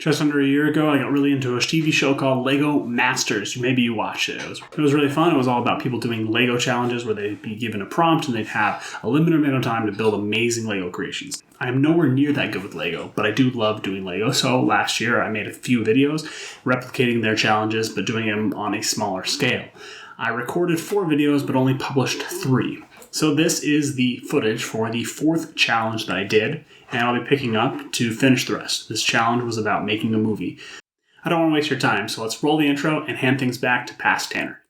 Just under a year ago, I got really into a TV show called Lego Masters. Maybe you watched it. It was really fun. It was all about people doing Lego challenges where they'd be given a prompt and they'd have a limited amount of time to build amazing Lego creations. I am nowhere near that good with Lego, but I do love doing Lego. So last year, I made a few videos replicating their challenges, but doing them on a smaller scale. I recorded 4 videos, but only published 3. So this is the footage for the 4th challenge that I did, and I'll be picking up to finish the rest. This challenge was about making a movie. I don't want to waste your time, so let's roll the intro and hand things back to Past Tanner.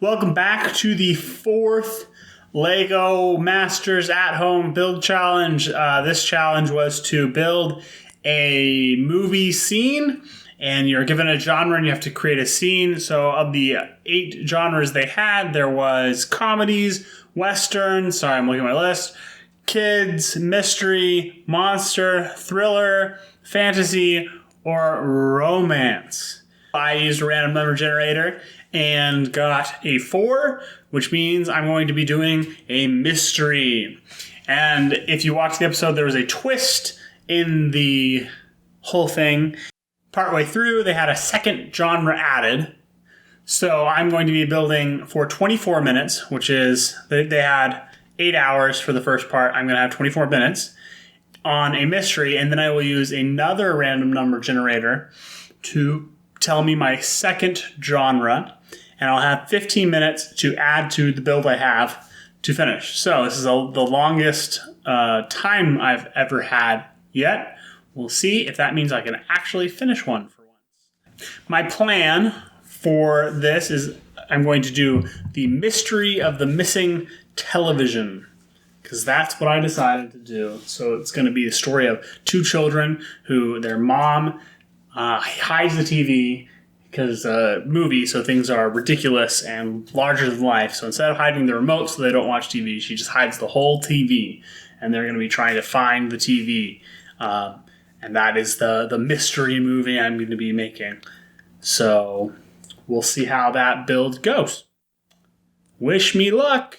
Welcome back to the 4th Lego Masters at-home build challenge. This challenge was to build a movie scene, and you're given a genre and you have to create a scene. So of the 8 genres they had, there was comedies, western, sorry I'm looking at my list, kids, mystery, monster, thriller, fantasy, or romance. I used a random number generator and got a 4, which means I'm going to be doing a mystery. And if you watched the episode, there was a twist in the whole thing. Partway through, they had a second genre added. So I'm going to be building for 24 minutes, which is, they had 8 hours for the first part. I'm going to have 24 minutes on a mystery, and then I will use another random number generator to tell me my second genre, and I'll have 15 minutes to add to the build I have to finish. So this is the longest time I've ever had yet. We'll see if that means I can actually finish one for once. My plan for this is I'm going to do the mystery of the missing television, because that's what I decided to do. So it's going to be the story of 2 children who their mom hides the TV because movie, so things are ridiculous and larger than life. So instead of hiding the remote so they don't watch TV, she just hides the whole TV, and they're going to be trying to find the TV. And that is the mystery movie I'm going to be making. So we'll see how that build goes. Wish me luck.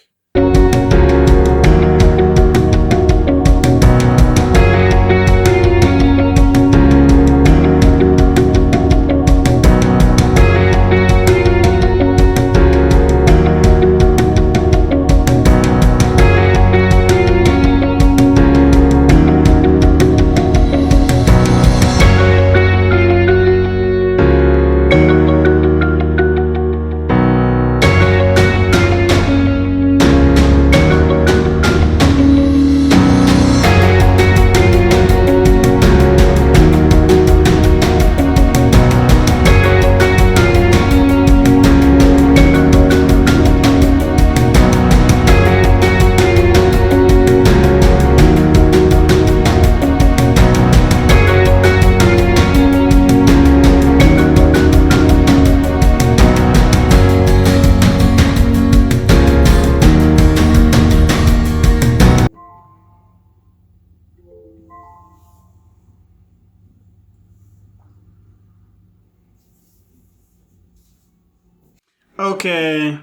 Okay,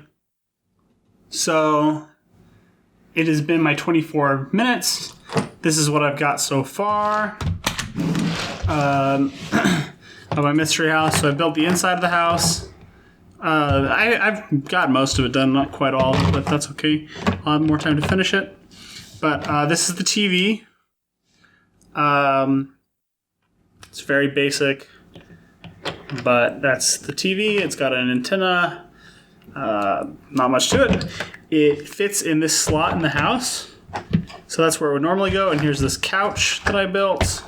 so it has been my 24 minutes. This is what I've got so far of my mystery house. So I built the inside of the house. I've got most of it done, not quite all of it, but that's okay. I'll have more time to finish it. But this is the TV. It's very basic, but that's the TV. It's got an antenna. Not much to it. It fits in this slot in the house, so that's where it would normally go. And here's this couch that I built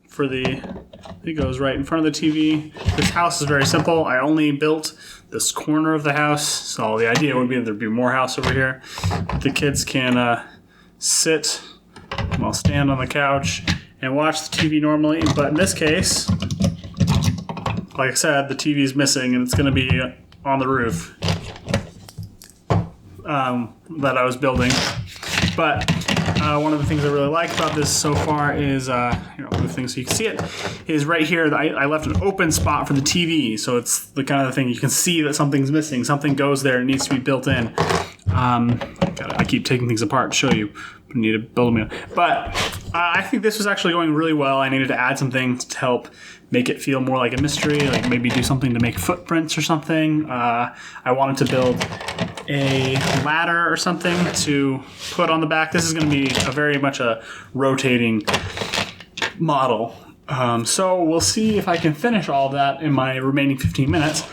for it goes right in front of the TV. This house is very simple. I only built this corner of the house, so the idea would be that there'd be more house over here. The kids can sit, well, stand on the couch and watch the TV normally, but in this case, like I said, the TV is missing and it's going to be on the roof that I was building. But One of the things I really like about this so far is, here, I'll move things so you can see it, is right here, I left an open spot for the TV. So it's the kind of thing you can see that something's missing. Something goes there, it needs to be built in. I keep taking things apart to show you. I need to build them in. But I think this was actually going really well. I needed to add some things to help make it feel more like a mystery, like maybe do something to make footprints or something. I wanted to build a ladder or something to put on the back. This is going to be very much a rotating model. So we'll see if I can finish all of that in my remaining 15 minutes.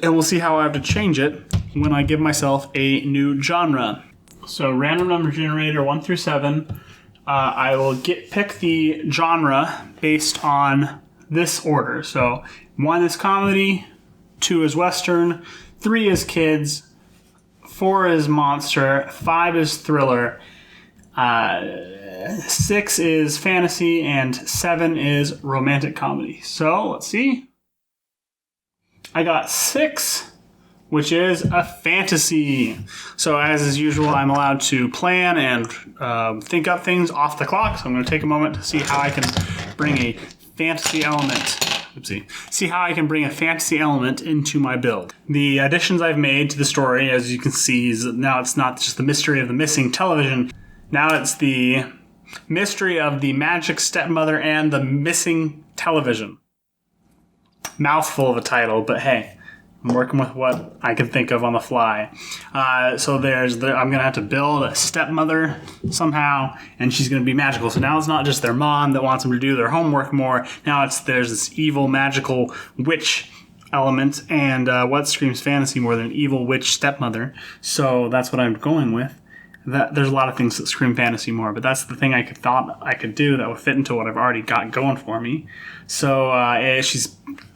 And we'll see how I have to change it when I give myself a new genre. So random number generator 1 through 7. I will pick the genre based on this order. So 1 is comedy, 2 is western, 3 is kids, 4 is monster, 5 is thriller, 6 is fantasy, and 7 is romantic comedy. So let's see. I got 6, which is a fantasy. So as is usual, I'm allowed to plan and think up things off the clock. So I'm going to take a moment to see how I can bring a fantasy element. Oopsie. See how I can bring a fantasy element into my build. The additions I've made to the story, as you can see, is now it's not just the mystery of the missing television. Now it's the mystery of the magic stepmother and the missing television. Mouthful of a title, but hey, I'm working with what I can think of on the fly. So I'm going to have to build a stepmother somehow, and she's going to be magical. So now it's not just their mom that wants them to do their homework more. Now there's this evil, magical witch element, and what screams fantasy more than an evil witch stepmother? So that's what I'm going with. There's a lot of things that scream fantasy more, but that's the thing I thought I could do that would fit into what I've already got going for me. So she's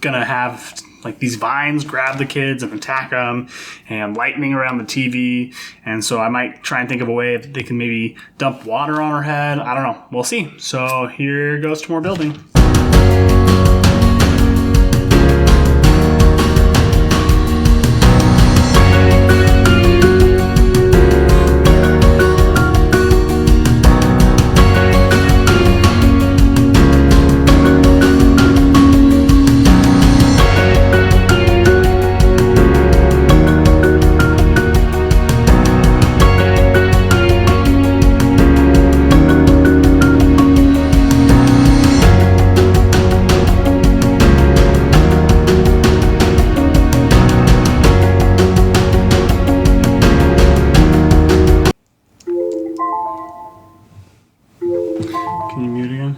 going to have like these vines grab the kids and attack them, and lightning around the TV. And so I might try and think of a way that they can maybe dump water on her head. I don't know. We'll see. So here goes to more building. Can you mute again?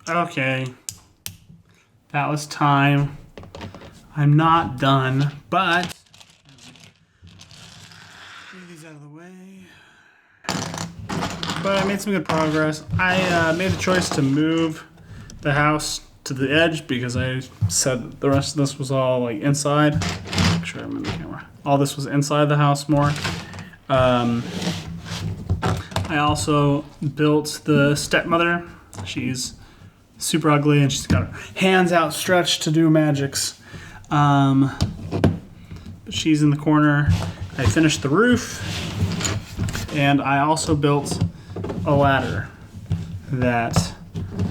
Okay. That was time. I'm not done, but get these out of the way. But I made some good progress. I made the choice to move the house to the edge because I said the rest of this was all like inside. Make sure I'm in the camera. All this was inside the house more. I also built the stepmother. She's super ugly and she's got her hands outstretched to do magics. But she's in the corner. I finished the roof, and I also built a ladder that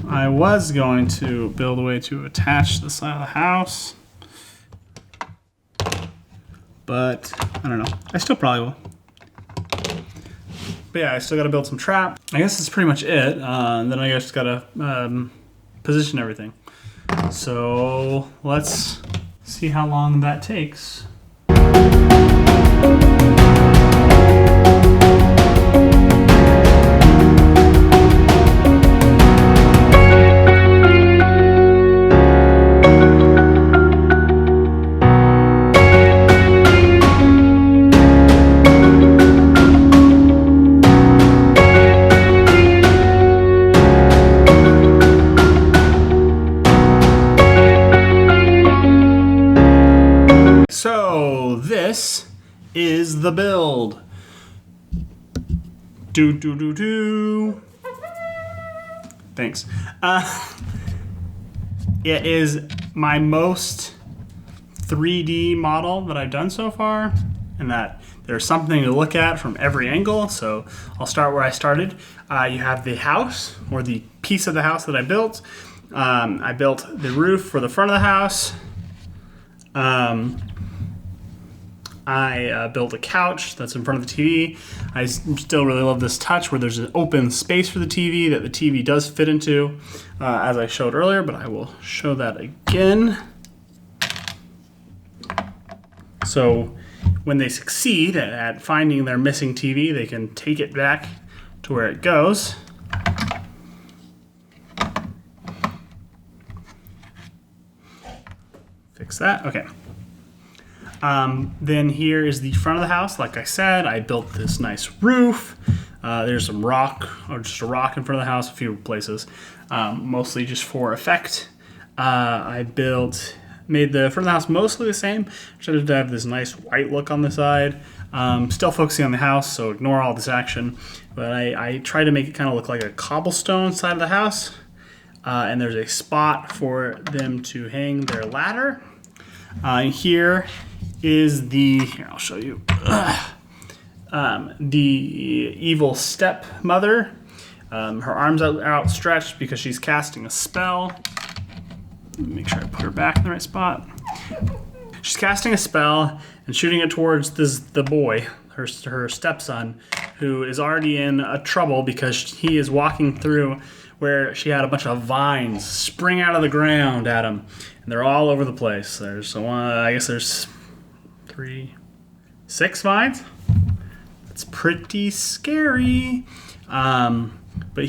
I was going to build a way to attach to the side of the house, but I don't know. I still probably will. But yeah, I still got to build some trap. I guess that's pretty much it. And then I just got to position everything. So let's see how long that takes. So this is the build. Thanks. It is my most 3D model that I've done so far, and that there's something to look at from every angle. So I'll start where I started. You have the house, or the piece of the house that I built. I built the roof for the front of the house. I built a couch that's in front of the TV. I still really love this touch where there's an open space for the TV that the TV does fit into, as I showed earlier, but I will show that again. So when they succeed at finding their missing TV, they can take it back to where it goes. Fix that. Okay. Then here is the front of the house. Like I said, I built this nice roof. There's some rock, or just a rock in front of the house, a few places, mostly just for effect. I made the front of the house mostly the same. Tried to have this nice white look on the side. Still focusing on the house, so ignore all this action. But I tried to make it kind of look like a cobblestone side of the house. And there's a spot for them to hang their ladder. Here is here I'll show you. The evil stepmother. Her arms are outstretched because she's casting a spell. Let me make sure I put her back in the right spot. She's casting a spell and shooting it towards the boy, her stepson, who is already in trouble because he is walking through where she had a bunch of vines spring out of the ground at him, and they're all over the place. There's I guess there's 6 vines. It's pretty scary. But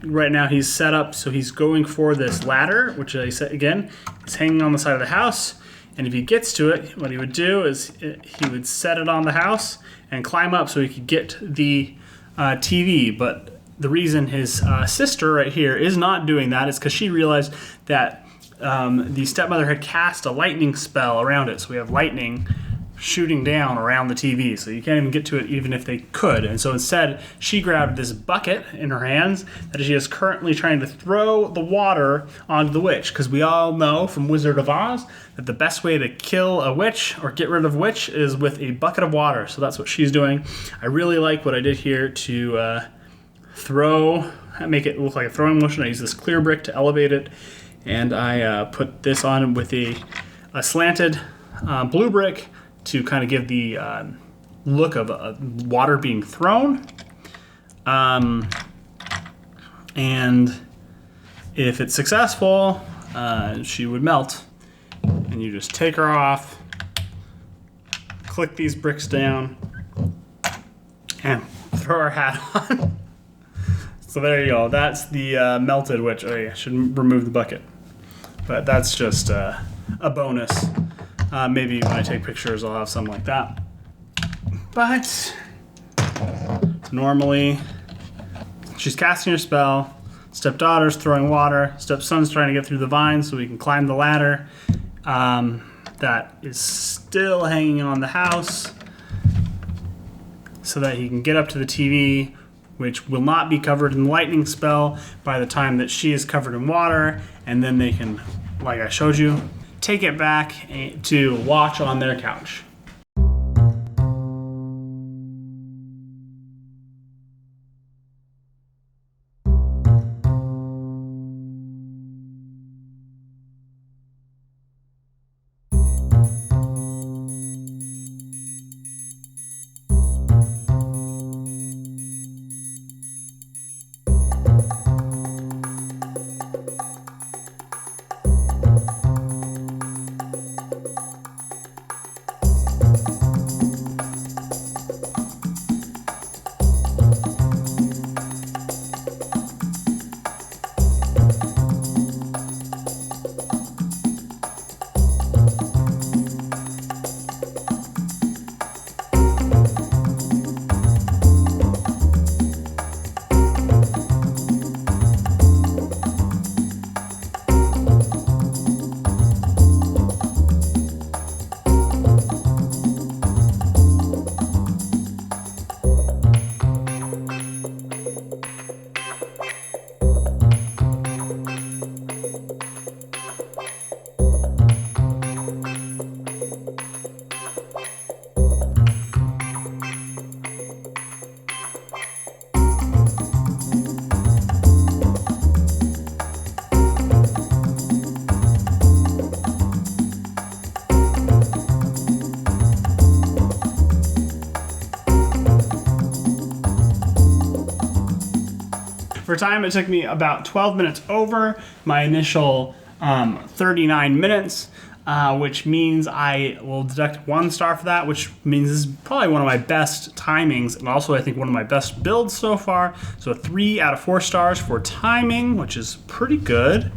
right now he's set up, so he's going for this ladder, which I said again, is hanging on the side of the house. And if he gets to it, what he would do is he would set it on the house and climb up so he could get the TV. But the reason his sister right here is not doing that is because she realized that the stepmother had cast a lightning spell around it. So we have lightning shooting down around the TV, so you can't even get to it even if they could. And so instead, she grabbed this bucket in her hands that she is currently trying to throw the water onto the witch, because we all know from Wizard of Oz that the best way to kill a witch or get rid of a witch is with a bucket of water. So that's what she's doing. I really like what I did here to make it look like a throwing motion. I used this clear brick to elevate it, and I put this on with a slanted blue brick to kind of give the look of water being thrown. And if it's successful, she would melt. And you just take her off, click these bricks down, and throw her hat on. So there you go. That's the melted witch. Oh yeah, I should remove the bucket. But that's just a bonus. Maybe when I take pictures, I'll have something like that. But normally, she's casting her spell. Stepdaughter's throwing water. Stepson's trying to get through the vines so we can climb the ladder. That is still hanging on the house so that he can get up to the TV, which will not be covered in the lightning spell by the time that she is covered in water. And then they can, like I showed you, take it back to watch on their couch. For time, it took me about 12 minutes over my initial 39 minutes, which means I will deduct 1 star for that, which means this is probably one of my best timings, and also I think one of my best builds so far. So 3 out of 4 stars for timing, which is pretty good.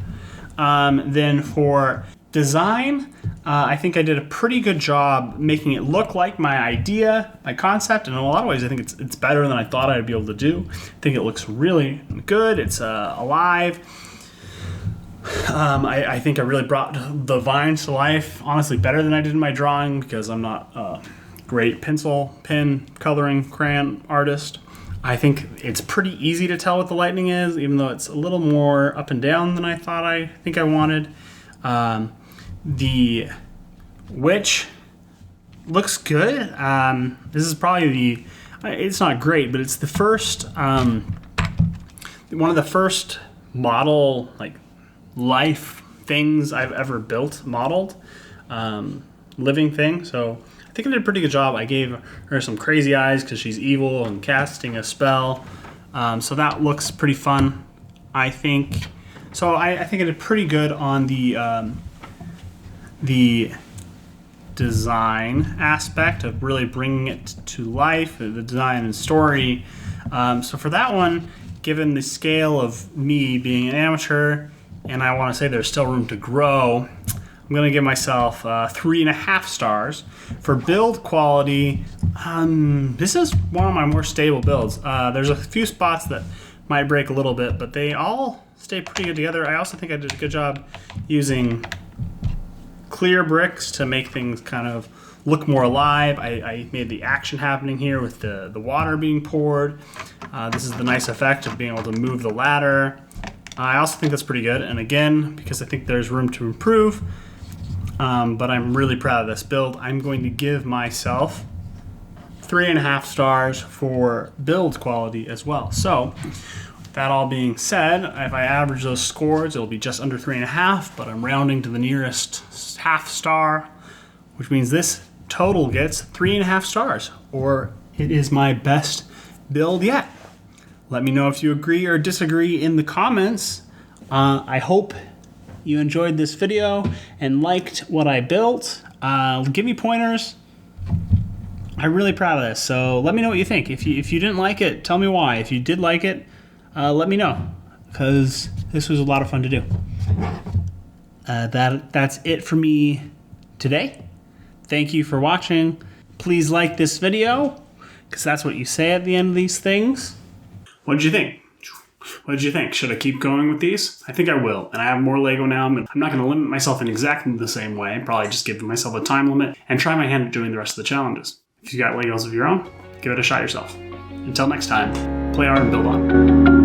Then for design, I think I did a pretty good job making it look like my idea, my concept, and in a lot of ways I think it's better than I thought I'd be able to do. I think it looks really good. It's alive. I think I really brought the vines to life, honestly, better than I did in my drawing, because I'm not a great pen coloring crayon artist. I think it's pretty easy to tell what the lightning is, even though it's a little more up and down than I thought I wanted. The witch looks good. This is probably it's not great, but it's the first, one of the first model, like, life things I've ever built, modeled, living thing. So I think I did a pretty good job. I gave her some crazy eyes because she's evil and casting a spell. So that looks pretty fun, I think. So I think I did pretty good on the design aspect of really bringing it to life, the design and story. So for that one, given the scale of me being an amateur, and I want to say there's still room to grow, I'm going to give myself 3.5 stars. For build quality, this is one of my more stable builds. There's a few spots that might break a little bit, but they all stay pretty good together. I also think I did a good job using clear bricks to make things kind of look more alive. I made the action happening here with the water being poured. This is the nice effect of being able to move the ladder. I also think that's pretty good, and again, because I think there's room to improve, but I'm really proud of this build, I'm going to give myself 3.5 stars for build quality as well. So, that all being said, if I average those scores, it'll be just under 3.5, but I'm rounding to the nearest half star, which means this total gets 3.5 stars, or it is my best build yet. Let me know if you agree or disagree in the comments. I hope you enjoyed this video and liked what I built. Give me pointers. I'm really proud of this, so let me know what you think. If you didn't like it, tell me why. If you did like it, let me know, because this was a lot of fun to do. That's it for me today. Thank you for watching. Please like this video, because that's what you say at the end of these things. What did you think? What did you think? Should I keep going with these? I think I will. And I have more Lego now. I'm not going to limit myself in exactly the same way. Probably just give myself a time limit and try my hand at doing the rest of the challenges. If you got Legos of your own, give it a shot yourself. Until next time, play hard and build on.